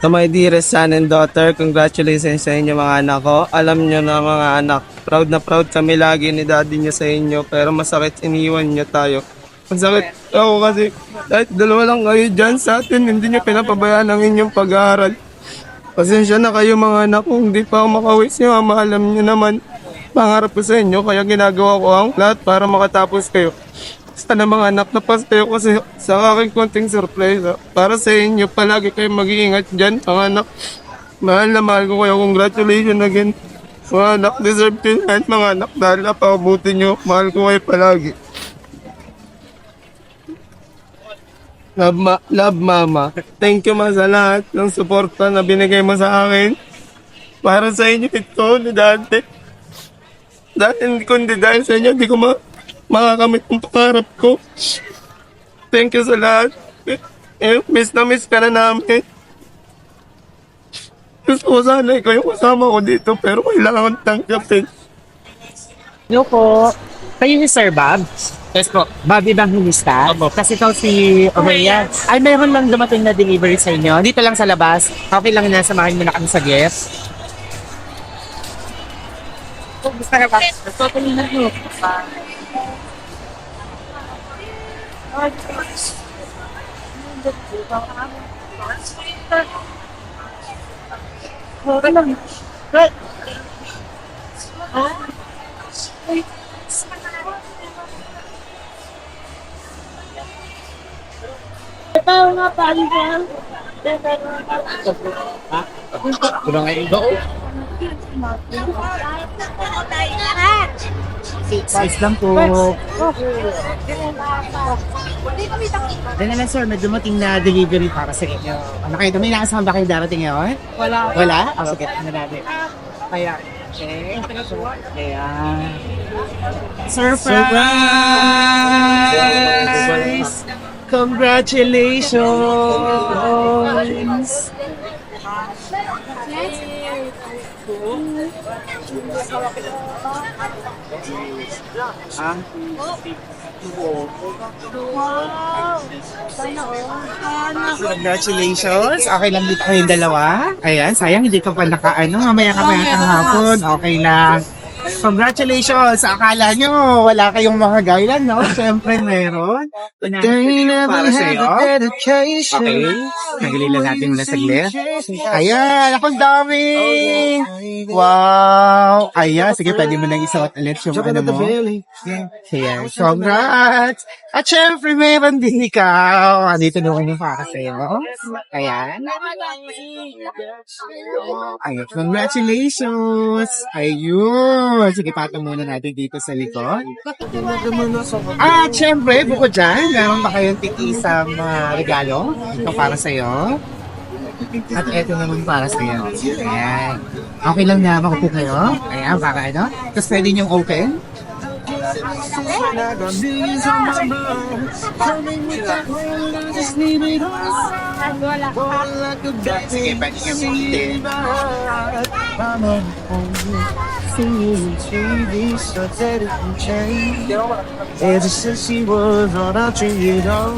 To my dearest son and daughter, congratulations sa inyo mga anak ko. Alam nyo na mga anak, proud na proud kami lagi ni daddy nyo sa inyo. Pero masakit iniwan nyo tayo. Masakit ako kasi kahit dalawa lang kayo dyan sa atin, hindi nyo pinapabayaan ang inyong pag-aaral. Pasensya na kayo mga anak kung hindi pa ako makauwi si mama. Alam nyo naman, pangarap ko sa inyo, kaya ginagawa ko ang lahat para makatapos kayo. Sana mga anak, napasayo kasi sa aking konting surprise. Para sa inyo, palagi kayo mag-iingat dyan, mga anak. Mahal na mahal ko kayo. Congratulations again. Mga anak, deserve ko yan, mga anak. Dahil napakabuti nyo, mahal ko kayo palagi. Love mama. Thank you ma sa lahat ng suporta na binigay mo sa akin. Para sa inyo ito ni dati. Dahil kundi dahil sa inyo, hindi ko makakamit ang pangarap ko. Thank you sa lahat. Miss na miss ka na namin. Gusto ko sana ikaw yung kasama ko dito pero kailangan tanggapin. Hello po. Kayo si Sir Bob? Yes po. Bob Evangelista? Opo. Kasi ikaw si Aurelia. Ay, mayroon lang dumating na delivery sa inyo. Dito lang sa labas. Okay lang na samahin mo na kami sa guest. Gusto ka ba? Gusto ko na mo. Kurang ay iba. Size lang po. Dahil na lang sir, may dumating na delivery para sa inyo. Ano kayo, may nakasahan ba kayo darating ngayon? Wala. Wala? Oh, sige, tingnan natin. Kaya, okay. Ayan. Surprise! Congratulations! Congratulations! Okay lang dito kayong dalawa. Ayan, sayang hindi ka pa nakaano. Mamaya ka ng hapon. Okay lang. Congratulations! Akala nyo, wala kayong mga gailan, no? Siyempre, meron. Para sa'yo. Okay. Nagalilan natin muna saglit. Ayan, akong dami! Wow! Ayan, sige, pwede mo nang isuot ulit yung ano mo. Ayan, congrats! At syempre, meron din ikaw. Dito naman yung para sa'yo. Ayan. Ayun, congratulations! Ayun! Sige, patong muna natin dito sa likod. At syempre, bukod dyan, meron ba kayong tikisang regalo? Ito para sa'yo. At ito naman para sa'yo. Ayan. Okay lang na makupo kayo. Ayan, para ano. Tapos pwede niyong open. Sige, pwede niyong ulitin. Ever since she was on our tree, you know.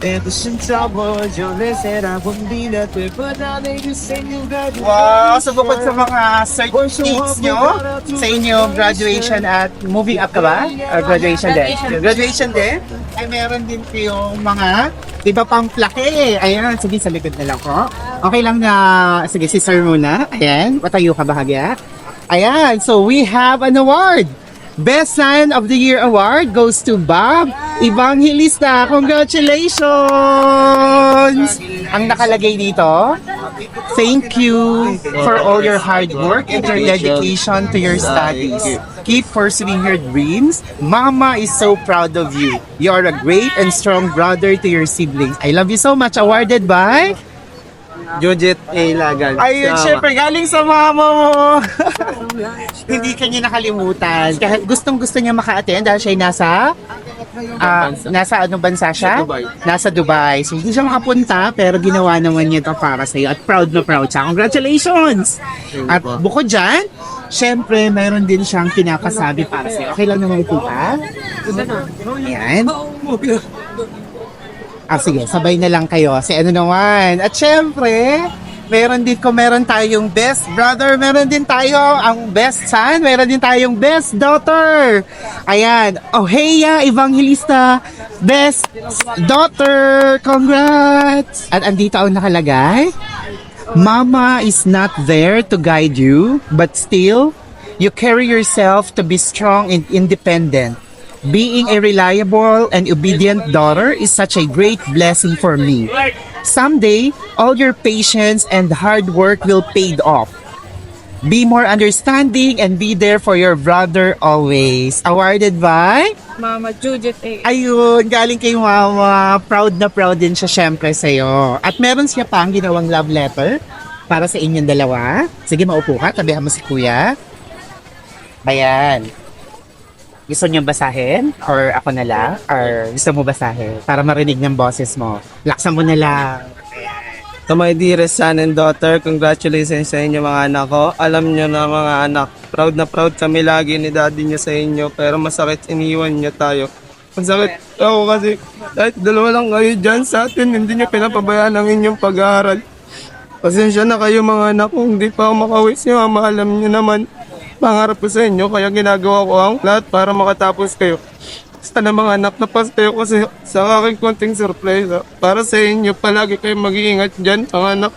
Ever since I was young, they said I wouldn't be nothing, but now they just say you got it. Wow! So bukod sa mga certificates nyo sa inyong graduation at moving up ka ba? Or graduation din? Graduation din? Ay meron din kayong mga iba pang plaque. Ayan, sige sa likod na lang ko. Okay lang na, sige si sir muna. Ayan, patayo ka bahagya. Ayan, so we have an award. Best Son of the Year Award goes to Bob Evangelista. Congratulations! Ang nakalagay dito, thank you for all your hard work and your dedication to your studies. Keep pursuing your dreams. Mama is so proud of you. You are a great and strong brother to your siblings. I love you so much. Awarded by Judith A. Lagal. ayun, syempre, galing sa mama mo. Hindi kanya nakalimutan. Kahit gustong-gusto niya maka-attend dahil siya ay nasa anong bansa siya? Dubai. Nasa Dubai. So, hindi siya makapunta, pero ginawa naman niya ito para sa'yo. At proud na proud siya. Congratulations! At bukod dyan, syempre, mayroon din siyang kinakasabi para sa'yo. Okay lang naman po pa? Ayan. Sige, sabay na lang kayo. Si ano naman. At syempre, meron tayong best brother, meron din tayo ang best son, meron din tayong best daughter. Ayan, Ohea Evangelista, best daughter. Congrats! At andito ang nakalagay, Mama is not there to guide you, but still, you carry yourself to be strong and independent. Being a reliable and obedient daughter is such a great blessing for me. Someday, all your patience and hard work will pay off. Be more understanding and be there for your brother always. Awarded by? Mama Judith A. Ayun, galing kay Mama. Proud na proud din siya syempre sa'yo. At meron siya pang ginawang love letter para sa inyong dalawa. Sige, maupo ka. Tabihan mo si Kuya. Ayan. Gusto niyo basahin? Or ako na lang? Or gusto mo basahin? Para marinig ng boses mo. Laksan mo na lang. To my dearest son and daughter, congratulations sa inyo mga anak ko. Alam nyo na mga anak, proud na proud kami lagi ni daddy nyo sa inyo. Pero masakit iniwan nyo tayo. Masakit ako kasi kahit dalawa lang kayo dyan sa atin, hindi nyo pinapabayaan ang inyong pag-aaral. Pasensya na kayo mga anak kung hindi pa ako makauwi si mama. Alam nyo naman, pangarap ko sa inyo, kaya ginagawa ko ang lahat para makatapos kayo. Sana mga anak, napasayo kasi sa aking konting surprise. Para sa inyo, palagi kayo mag-iingat dyan, mga anak.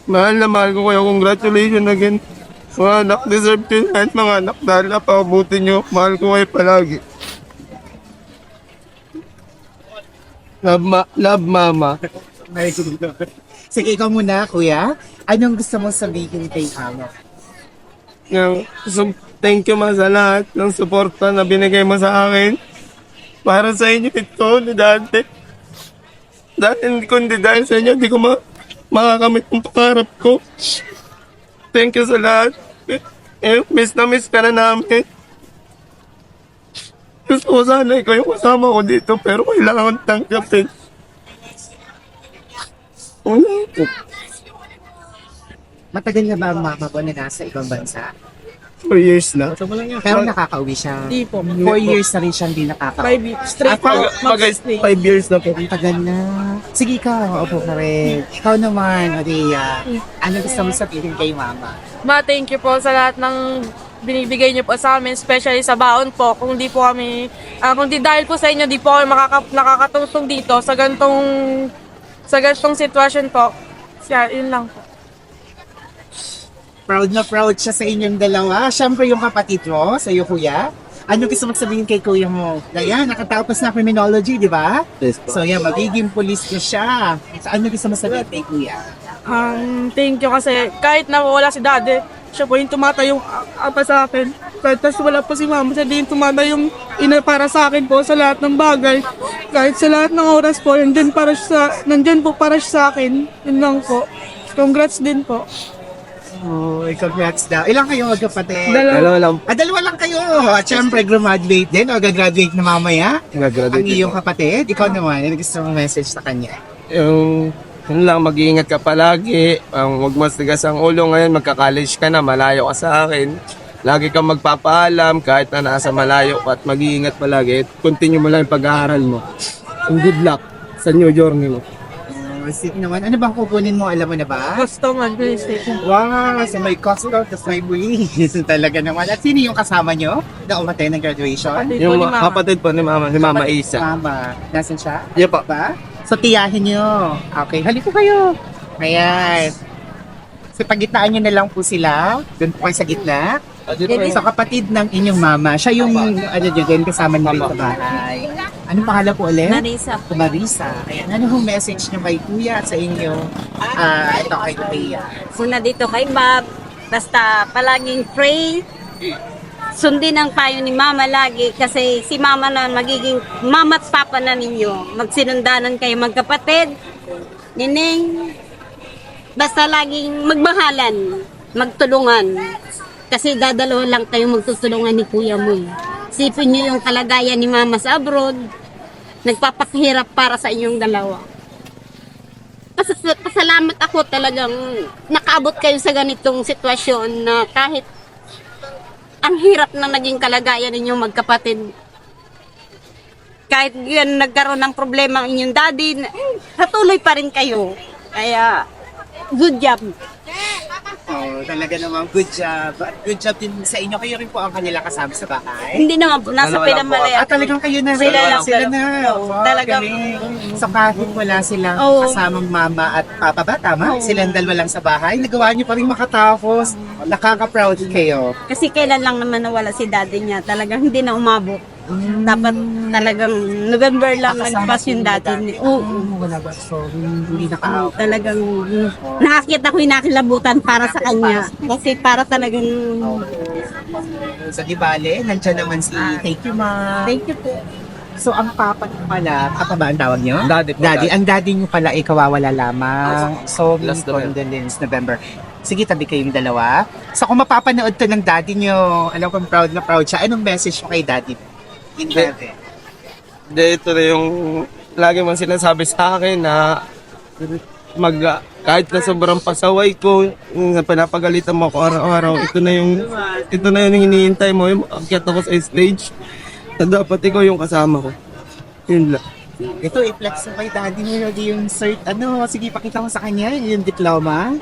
Mahal na mahal ko kayo. Congratulations again. Mga anak, deserve ko yan, mga anak. Dahil napakabuti nyo, mahal ko kayo palagi. Love mama. Sige, ikaw muna, Kuya. Anong gusto mong sabihin kay Mama? Thank you ma sa lahat ng suporta na binigay mo sa akin. Para sa inyo ito ni dati. Dahil kundi dahil sa inyo, hindi ko makakamit ang pangarap ko. Thank you sa lahat. Miss na miss ka na namin. Gusto ko sana ikaw yung kasama ko dito, pero kailangan kong tanggapin. Matagal na ba ang mama ko na nasa ibang bansa? 4 years na. Pero nakakauwi siya. Hindi po. 4 years na rin siyang hindi nakakauwi. 5 weeks. Straight po. Mag-stay. 5 years na po. Ang tagal na. Sige ikaw, opo ka rin. Ikaw naman, Aria. Ano gusto mo sabihin kay mama? Ma, thank you po sa lahat ng binibigay niyo po sa amin, especially sa baon po. Kung di po kami, kung di dahil po sa inyo, di po kami nakakatungsong dito sa gantong sitwasyon po. Siya, yun lang po. Proud na proud siya sa inyong dalawa. Siyempre yung kapatid mo, sa iyo kuya. Ano gusto mong sabihin kay kuya mo? Ayan, nakatapos na criminology, di ba? Yes po. So yan, magiging police na siya. So, ano gusto mong sabihin kay kuya? Thank you kasi kahit na wala si daddy, siya po yung tumatayong apa sa akin. Kahit tas wala po si mama, siya din tumatayong ina para sa akin po sa lahat ng bagay. Kahit sa lahat ng oras po, nandyan po para siya sa akin. Yun lang po. Congrats din po. Oh, congrats daw. Ilang kayo magkapatid? Dalawa lang. Dalawa lang kayo. At syempre, graduate din o gagraduate na mamaya. Gagraduate Ang iyong kapatid, ikaw naman, ano gusto mong message sa kanya? Yun lang, mag-iingat ka palagi. Huwag mastigas ang ulo ngayon, magka-college ka na, malayo ka sa akin. Lagi kang magpapaalam kahit na nasa malayo ka at mag-iingat palagi. Continue mo lang yung pag-aaral mo. And good luck sa new journey mo. Sip naman. Ano bang kukunin mo? Alam mo na ba? Customer, police station. Wow! So may custom, tapos may police. Talaga naman. At sino yung kasama nyo na umatay ng graduation? Yung kapatid po ni Mama Isa. Mama. Nasaan siya? Yan po. Ba? So tiyahin nyo. Okay, halika kayo. Ayan. So pagitnaan nyo na lang po sila. Doon po kayo sa gitna. So kapatid ng inyong mama. Siya yung ano dyan, kasama nyo rin sa bahay. Anong pangalan po ulit? Marisa. Marisa. Ayan. Ano yung message nyo kay kuya at sa inyo? Ito kay kuya. Una dito kay Bob. Basta palaging pray. Sundin ang payo ni Mama lagi kasi si Mama na magiging mama at papa na ninyo. Magsinundanan kayo magkapatid. Nining. Basta laging magmahalan. Magtulungan. Kasi dadalawa lang kayo magtutulungan ni kuya mo. Sipin nyo yung kalagayan ni Mama sa abroad. Nagpapakahirap para sa inyong dalawa. Pasalamat ako talagang nakaabot kayo sa ganitong sitwasyon na kahit ang hirap na naging kalagayan ninyong magkapatid. Kahit yan nagkaroon ng problema ang inyong daddy, patuloy pa rin kayo. Kaya good job. Oh, talaga namang good job. At good job din sa inyo. Kayo rin po ang kanila kasama sa bahay. Hindi naman po, nasa Dalawa lang Pinamalaya. At talagang kayo na rin. Sila lang, Sila dalawa. na. Wow, Talagang- galing. So kahit wala silang Oo. kasamang mama at papa ba? Tama? Silang dalawa lang sa bahay. Nagawa niyo pa rin makatapos. Nakaka-proud kayo. Kasi kailan lang naman nawala si daddy niya, talagang hindi na umabot. Dapat talagang November lang nagpas yung daddy niya. Oo. Wala ba? So, hindi nakaaw. Talagang nakakita ko yung nakilabutan para sa kanya. Kasi para talagang So, di bale, nandiyan naman si Thank you, ma. thank you po. So, ang papa niyo pala, papa ba ang tawag niyo? Daddy po, Daddy. daddy. Ang daddy niyo pala ay kawawala lamang. So, Last November. condolence November. Sige, tabi kayong dalawa. So, kung mapapanood to ng daddy niyo, alam kong proud na proud siya. Anong message mo kay daddy? In heaven. Ito na yung lagi mong sinasabi sa akin na kahit na sobrang pasaway ko, na pinapagalitan mo ako araw-araw, ito na yung hinihintay mo, yung akyat ako sa stage, na dapat ikaw yung kasama ko. Yun lang. Ito, i-flex mo kay daddy mo yung cert. Ano, sige, pakita mo sa kanya yung diploma.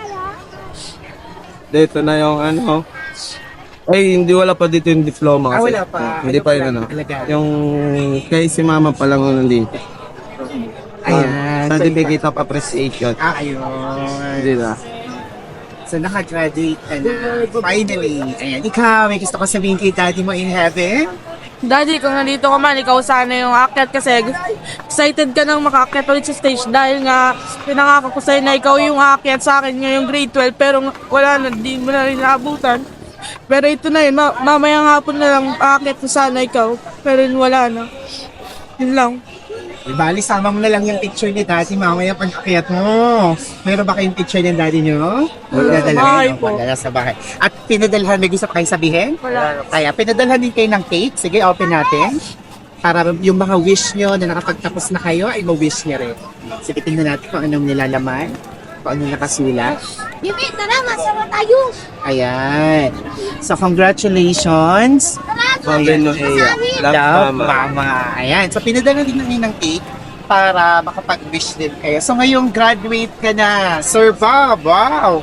Dito na yung ay, hindi wala pa dito yung diploma kasi. Wala pa. Hindi pa yun Talaga. Yung kay si mama pa lang nandito. Ayan. Certificate of appreciation. Ayun. Hindi na. So, nakagraduate ka na. Finally. Ayan. Ikaw, may gusto ko sabihin kay daddy mo in heaven? Daddy, kung nandito ka man, ikaw sana yung aakyat kasi excited ka nang makaakyat ulit sa stage dahil nga pinangako ko sa'yo na ikaw yung aakyat sa akin ngayong grade 12 pero wala na, di mo na rin naabutan. Pero ito na yun, mamayang hapon na lang aakyat ko sana ikaw pero yun wala na. Yun lang. Di bali, sama mo na lang yung picture ni daddy mamaya pag-akyat mo. Meron ba kayong picture ng daddy nyo? Bahay po. Wala sa bahay. At pinadalhan, may gusto pa kayo sabihin? Wala. Kaya, pinadalhan din kayo ng cake. Sige, open natin. Para yung mga wish nyo na nakapagtapos na kayo, ay ma-wish nyo rin. Sige, tingnan natin kung anong nilalaman. Kung anong nakasulat. Bibi, tara, masama tayo. Ayan. So, congratulations. Pamela Nohea. Love mama. Mama. Ayan. So, pinadala din namin ng cake para makapag-wish din kayo. So, ngayong graduate ka na. Sir Bob, wow!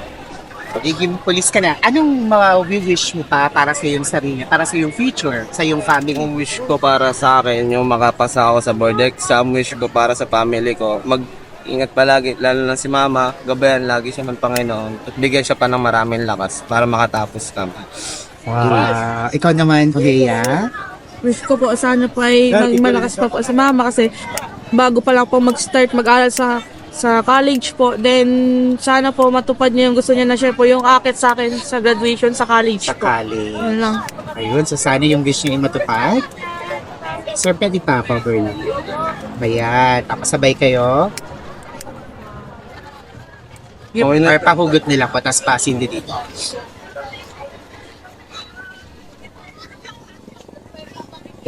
Magiging police ka na. Anong wish mo pa para sa iyong sarili, para sa iyong future, sa iyong family? Ang wish ko para sa akin, yung makapasa ako sa board exam, wish ko para sa family ko, mag-ingat palagi, lalo na si mama, gabayan lagi siya ng Panginoon, at bigyan siya pa ng maraming lakas para makatapos kami. Wow. Ikaw naman, Bea. Wish ko po sana po ay malakas pa po sa mama kasi bago pa lang po mag-start mag-aral sa college po. Then sana po matupad niya yung gusto niya na siya po yung akit sa akin sa graduation sa college po. Sakali. Yun lang. Ayun, so sana yung wish niyo ay matupad. Sir, pwede pa ako, girl. Ayan, tapos sabay kayo. Okay na. Or pahugot nila ko, tapos pasin din dito.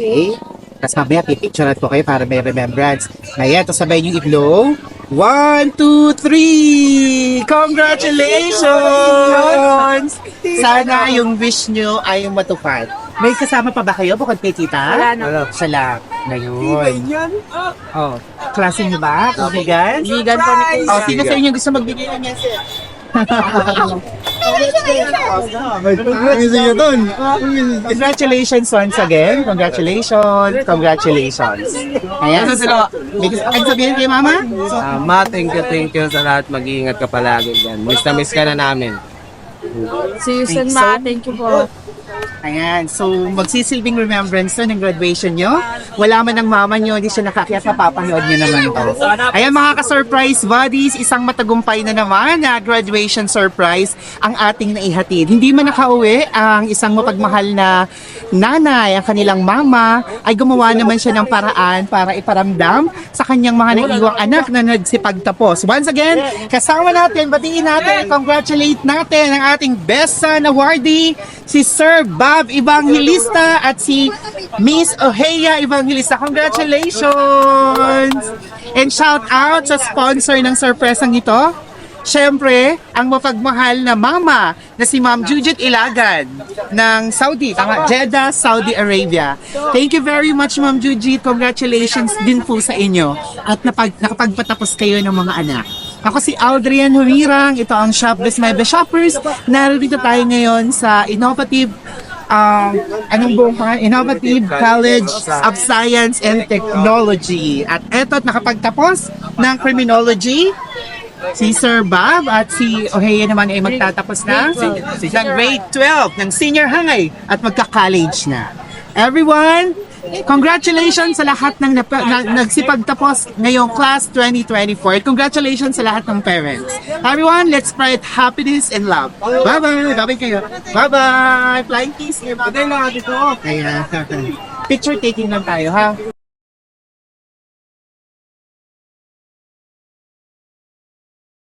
Okay. Tapos mamaya pipicturean ko kayo para may remembrance. Ayan, tapos sabay niyo i-blow. 1, 2, 3! Congratulations! Sana yung wish nyo ay matupad. May kasama pa ba kayo bukod kay tita? Wala na. Wala. Siya lang. Ngayon. Oh, klase niyo ba? Kaibigan? Ligan po ni Oh, sino sa inyo gusto magbigay ng message? Congratulations once again. Congratulations. Congratulations. Ayan. May gusto kayong sabihin kay mama? Ma, thank you sa lahat. Mag-iingat ka palagi dyan. Miss na miss ka na namin. Si Susan Ma, thank you po. Ayan, so magsisilbing remembrance to ng graduation nyo. Wala man ang mama nyo, hindi siya nakakiyat na papanood nyo naman to. Ayan mga ka-surprise buddies, isang matagumpay na naman na graduation surprise ang ating naihatid. Hindi man nakauwi ang isang mapagmahal na nanay, ang kanilang mama, ay gumawa naman siya ng paraan para iparamdam sa kanyang mga naiiwang anak na nagsipagtapos. Once again, kasama natin, batiin natin, congratulate natin ang ating Best Son Awardee, si Sir Bob Evangelista at si Miss Ohea Evangelista. Congratulations! And shout out sa sponsor ng surpresang ito. Siyempre, ang mapagmahal na mama na si Ma'am Judith Ilagan ng Saudi, Jeddah, Saudi Arabia. Thank you very much, Ma'am Judith. Congratulations din po sa inyo. At nakapagpatapos kayo ng mga anak. Ako si Aldrian Humirang. Ito ang Shop Best My Best Shoppers. Narito tayo ngayon sa Innovative Innovative College of Science and Technology. At eto, nakapagtapos ng Criminology, si Sir Bob at si Ohea naman ay magtatapos na ng grade 12 ng senior high at magka-college na. Everyone, congratulations sa lahat ng nagsipagtapos ngayong class 2024. Congratulations sa lahat ng parents. Everyone, let's spread happiness and love. Bye-bye. Bye-bye kayo. Bye-bye. Flying kiss. Bye-bye. Picture taking lang tayo, ha?